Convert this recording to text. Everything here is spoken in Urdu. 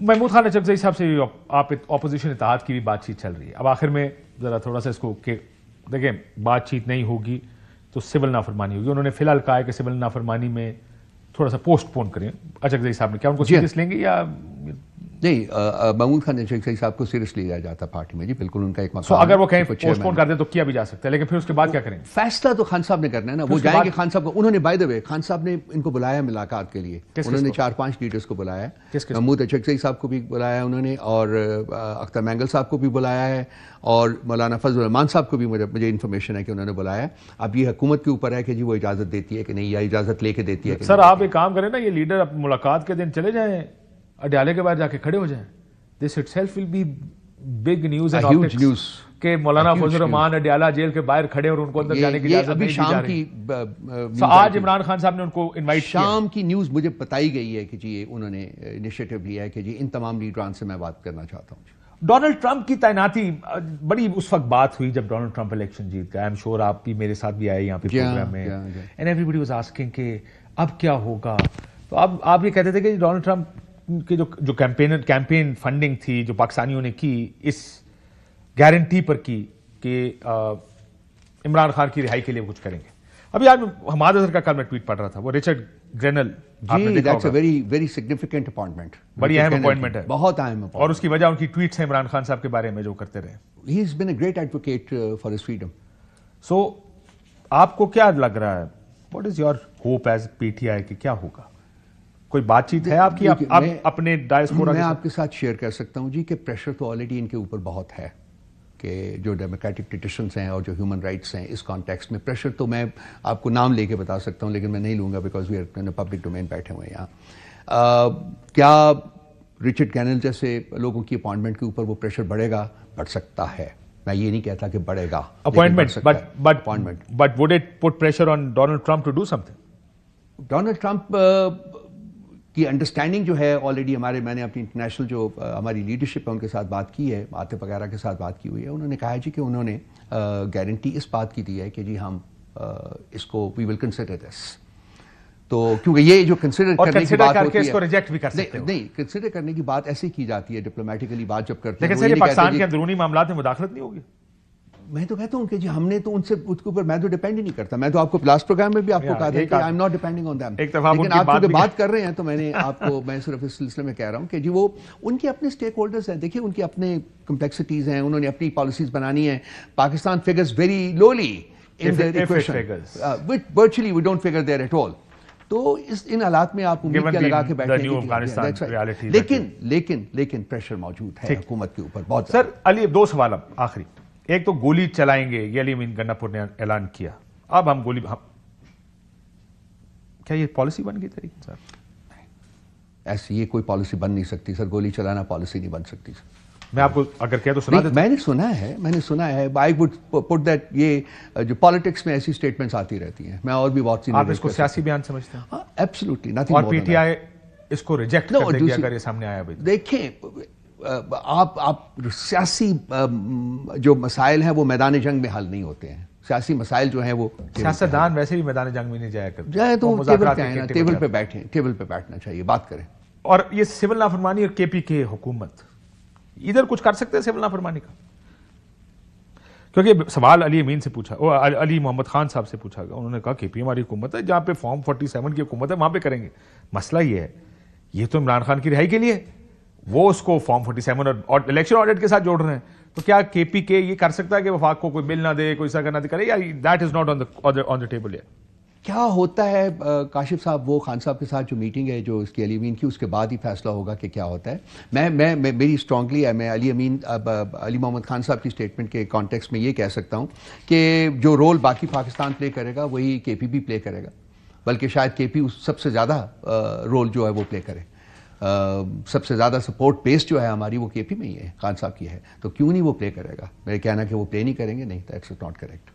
محمود خان اچکزئی صاحب سے آپ اپوزیشن اتحاد کی بھی بات چیت چل رہی ہے. اب آخر میں ذرا تھوڑا سا اس کو کہ دیکھیں بات چیت نہیں ہوگی تو سول نافرمانی ہوگی. انہوں نے فی الحال کہا ہے کہ سول نافرمانی میں تھوڑا سا پوسٹ پون کریں. اچکزئی صاحب نے کیا ان کو سیریس لیں گے یا نہیں؟ محمود خان اچکزئی صاحب کو سیریس لیا جاتا پارٹی میں. جی بالکل ان کا ایک مقام. اگر وہ کہیں پوسٹ پون کر دیں تو کیا بھی جا سکتا ہے, لیکن پھر اس کے بعد کیا کریں؟ فیصلہ تو خان صاحب نے کرنا ہے نا. وہ جائیں گے خان صاحب کو. انہوں نے بائی دا وے خان صاحب نے ان کو بلایا ملاقات کے لیے. انہوں نے 4-5 لیڈرز کو بلایا ہے. محمود اچکزئی صاحب کو بھی بلایا انہوں نے, اور اختر مینگل صاحب کو بھی بلایا ہے, اور مولانا فضل الرحمان صاحب کو بھی مجھے انفارمیشن ہے کہ انہوں نے بلایا ہے. اب یہ حکومت کے اوپر ہے کہ جی وہ اجازت دیتی ہے کہ نہیں, یا اجازت لے کے دیتی ہے. سر آپ ایک کام کریں نا, یہ لیڈر ملاقات کے دن چلے جائیں, اڈیالے کے باہر جا کے کھڑے ہو جائیں. This itself will be big news and optics کہ مولانا فضل الرحمان اڈیالہ جیل کے باہر کھڑے اور ان کو اندر جانے کی اجازت نہیں دی جا رہی. آج عمران خان صاحب نے ان کو انوائٹ کیا. شام کی نیوز مجھے بتائی گئی ہے کہ جی انہوں نے انیشیٹو لیا ہے کہ جی ان تمام لیڈران سے میں بات کرنا چاہتا ہوں. ڈونلڈ ٹرمپ کی تعیناتی بڑی اس وقت بات ہوئی جب ڈونلڈ ٹرمپ الیکشن جیت گیا. آئی ایم شیور آپ بھی میرے ساتھ بھی آئے یہاں پہ پروگرام میں, and everybody was asking کہ اب کیا ہوگا. تو اب آپ یہ کہتے تھے کہ ڈونلڈ ٹرمپ کی جو کیمپین فنڈنگ تھی جو پاکستانیوں نے کی, اس گارنٹی پر کی کہ عمران خان کی رہائی کے لیے کچھ کریں گے. ابھی آج حماد اظہر کا کل میں ٹویٹ پڑھ رہا تھا, وہ ریچرڈ گرینل, ویری سگنیفیکنٹ اپوائنٹمنٹ, بڑی اہم اپوائنٹمنٹ ہے, بہت اہم, اور اس کی وجہ ان کی ٹویٹس ہیں عمران خان صاحب کے بارے میں جو کرتے رہے. He has been a great advocate for his freedom. So آپ کو کیا لگ رہا ہے, what is your hope as P T I کہ کیا ہوگا؟ کوئی بات چیت ہے آپ کی اپنے ڈائسپورا؟ میں آپ کے ساتھ شیئر کر سکتا ہوں جی کہ پریشر تو آلریڈی ان کے اوپر بہت ہے کہ جو ڈیموکریٹک ٹریڈیشنز ہیں اور جو ہیومن رائٹس ہیں اس کانٹیکسٹ میں پریشر تو میں آپ کو نام لے کے بتا سکتا ہوں, لیکن میں نہیں لوں گا because we are public domain بیٹھے ہوئے ہیں یہاں. کیا رچرڈ گرینل جیسے لوگوں کی اپوائنٹمنٹ کے اوپر وہ پریشر بڑھے گا؟ بڑھ سکتا ہے, میں یہ نہیں کہتا کہ بڑھے گا appointment, but would it put pressure on Donald Trump to do something? Donald Trump کی انڈرسٹینڈنگ جو ہے آلریڈی میں نے اپنی انٹرنیشنل جو ہماری لیڈرشپ ہے ان کے ساتھ بات کی ہے, عاطف وغیرہ کے ساتھ بات کی ہوئی ہے. انہوں نے کہا ہے جی کہ انہوں نے گارنٹی اس بات کی دی ہے کہ جی ہم اس کو وی ول کنسیڈر دس. تو کیونکہ یہ جو کنسیڈر کرنے کی بات ہوتی ہے, نہیں کنسیڈر کرنے کی بات ایسے کی جاتی ہے ڈپلومیٹیکلی بات جب کرتے ہیں. لیکن پاکستان کے اندرونی معاملات میں مداخلت نہیں ہوگی. میں تو کہتا ہوں کہ جی ہم نے تو ان سے اس کے اوپر میں تو ڈیپینڈ ہی نہیں کرتا. میں تو آپ کو لاسٹ پروگرام میں بھی آپ کو کہا تھا کہ I am not depending on them. لیکن آپ جو بات کر رہے ہیں تو میں صرف اس سلسلے میں کہہ رہا ہوں کہ جی وہ ان کے اپنے اسٹیک ہولڈرز ہیں. دیکھیے ان کی اپنے کمپلیکسٹیز ہیں, انہوں نے اپنی پالیسیز بنانی ہیں. Pakistan figures very lovely in their equation, virtually we don't figure there at all. تو ان حالات میں آپ امید کیا لگا کے بیٹھے, لیکن پریشر موجود ہے حکومت کے اوپر بہت. سر علی 2 سوال اب آخری. ایک تو گولی چلائیں گے, یہ علی امین گنڈا پور نے اعلان کیا. اب ہم گولی, کیا یہ پالیسی بن گئی طریقے سر؟ ایسی یہ کوئی پالیسی بن نہیں سکتی سر. گولی چلانا پالیسی نہیں بن سکتی سر. میں آپ کو اگر کہہ تو سنا دیتا. میں نے سنا ہے آئی وڈ پٹ دیٹ. یہ جو پالیٹکس میں ایسی سٹیٹمنٹس آتی رہتی ہیں, میں اور بھی بہت سی. آپ اس کو سیاسی بیان سمجھتے ہیں؟ Absolutely nothing. اور پی ٹی آئی اس کو ریجیکٹ کر دے گی اگر یہ سامنے آیا. دیکھیں آپ سیاسی جو مسائل ہیں وہ میدان جنگ میں حل نہیں ہوتے ہیں. سیاسی مسائل جو ہیں وہ سیاستدان ویسے بھی میدان جنگ میں نہیں جایا کرتے. جائے تو ٹیبل پہ بیٹھیں, ٹیبل پہ بیٹھنا چاہیے, بات کریں. اور یہ سول نافرمانی اور کے پی کے حکومت ادھر کچھ کر سکتے ہیں سول نافرمانی کا؟ کیونکہ سوال علی امین سے پوچھا, علی محمد خان صاحب سے پوچھا گیا. انہوں نے کہا کے پی ہماری حکومت ہے, جہاں پہ فارم 47 کی حکومت ہے وہاں پہ کریں گے. مسئلہ یہ ہے, یہ تو عمران خان کی رہائی کے لیے, وہ اس کو فارم 47 اور الیکشن آڈٹ کے ساتھ جوڑ رہے ہیں. تو کیا کے پی کے یہ کر سکتا ہے کہ وفاق کو کوئی بل نہ دے, کوئی ایسا کرنا کرے, یا that is not on the table yet? کیا ہوتا ہے کاشف صاحب, وہ خان صاحب کے ساتھ جو میٹنگ ہے جو اس کی علی امین کی, اس کے بعد ہی فیصلہ ہوگا کہ کیا ہوتا ہے. میری اسٹرانگلی ہے, میں علی محمد خان صاحب کی اسٹیٹمنٹ کے کانٹیکسٹ میں یہ کہہ سکتا ہوں کہ جو رول باقی پاکستان پلے کرے گا وہی کے پی بھی پلے کرے گا, بلکہ شاید کے پی سب سے زیادہ رول جو ہے وہ پلے کرے. سب سے زیادہ سپورٹ بیس جو ہے ہماری وہ کے پی میں ہی ہے, خان صاحب کی ہے, تو کیوں نہیں وہ پلے کرے گا؟ میرے کہنا کہ وہ پلے نہیں کریں گے, نہیں, دیٹس ناٹ کریکٹ.